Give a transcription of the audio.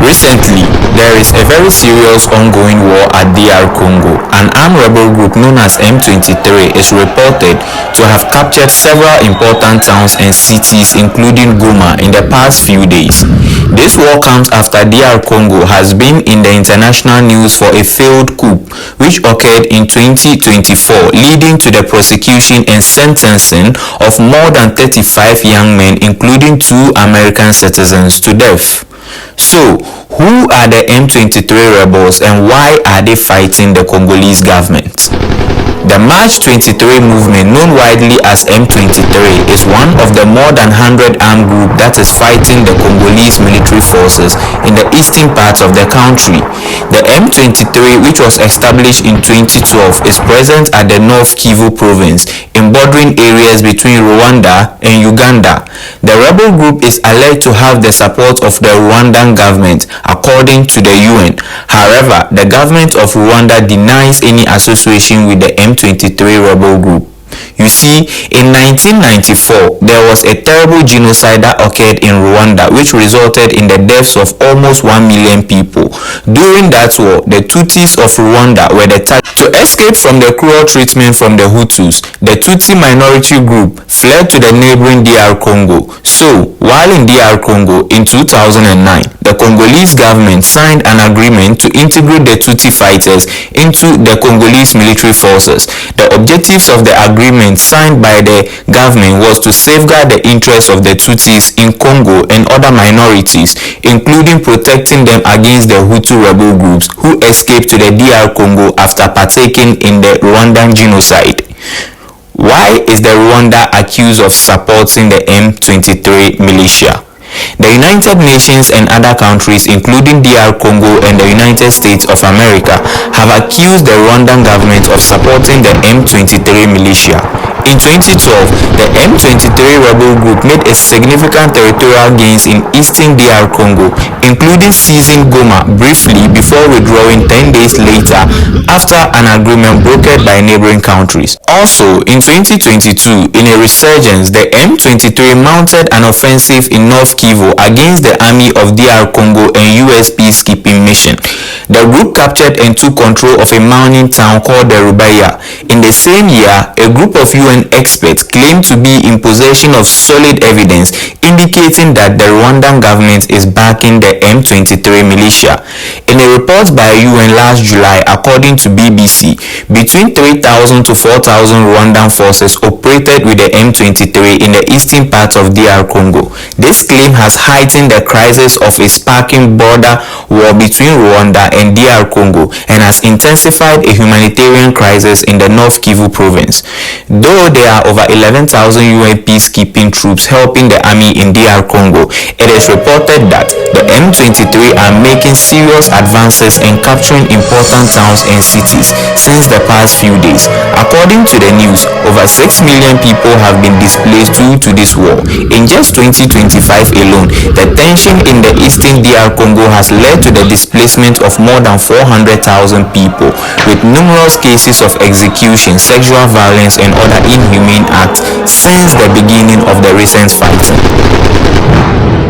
Recently, there is a very serious ongoing war at DR Congo. An armed rebel group known as M23 is reported to have captured several important towns and cities including Goma in the past few days. This war comes after DR Congo has been in the international news for a failed coup which occurred in 2024, leading to the prosecution and sentencing of more than 35 young men including 2 American citizens to death. So, who are the M23 rebels and why are they fighting the Congolese government? The March 23 movement, known widely as M23, is one of the more than 100 armed groups that is fighting the Congolese military forces in the eastern parts of the country. The M23, which was established in 2012, is present at the North Kivu province in bordering areas between Rwanda and Uganda. The rebel group is alleged to have the support of the Rwandan government, according to the UN. However, the government of Rwanda denies any association with the M23 rebel group. You see, in 1994, there was a terrible genocide that occurred in Rwanda which resulted in the deaths of almost 1 million people. During that war, the Tutsis of Rwanda were the target. To escape from the cruel treatment from the Hutus, the Tutsi minority group fled to the neighboring DR Congo. So, while in DR Congo in 2009, the Congolese government signed an agreement to integrate the Tutsi fighters into the Congolese military forces. The objectives of the agreement signed by the government was to safeguard the interests of the Tutsis in Congo and other minorities, including protecting them against the Hutu rebel groups who escaped to the DR Congo after partaking in the Rwandan genocide. Why is the Rwanda accused of supporting the M23 militia? The United Nations and other countries, including DR Congo and the United States of America, have accused the Rwandan government of supporting the M23 militia. In 2012, the M23 rebel group made a significant territorial gains in eastern DR Congo, including seizing Goma briefly before withdrawing 10 days later after an agreement brokered by neighboring countries. Also, in 2022, in a resurgence, the M23 mounted an offensive in North Kivu against the army of DR Congo and US peacekeeping mission. The group captured and took control of a mining town called the Rubaya. In the same year, a group of UN experts claimed to be in possession of solid evidence indicating that the Rwandan government is backing the M23 militia. In a report by UN last July, according to BBC, between 3,000 to 4,000 Rwandan forces operated with the M23 in the eastern parts of DR Congo. This claim has heightened the crisis of a sparking border war between Rwanda and DR Congo and has intensified a humanitarian crisis in the North Kivu province. Though there are over 11,000 UN peacekeeping troops helping the army in DR Congo, it is reported that the M23 are making serious advances in capturing important towns and cities since the past few days. According to the news, over 6 million people have been displaced due to this war. In just 2025 alone, the tension in the eastern DR Congo has led to the displacement of more than 400,000 people, with numerous cases of execution, sexual violence and other inhumane acts since the beginning of the recent fighting.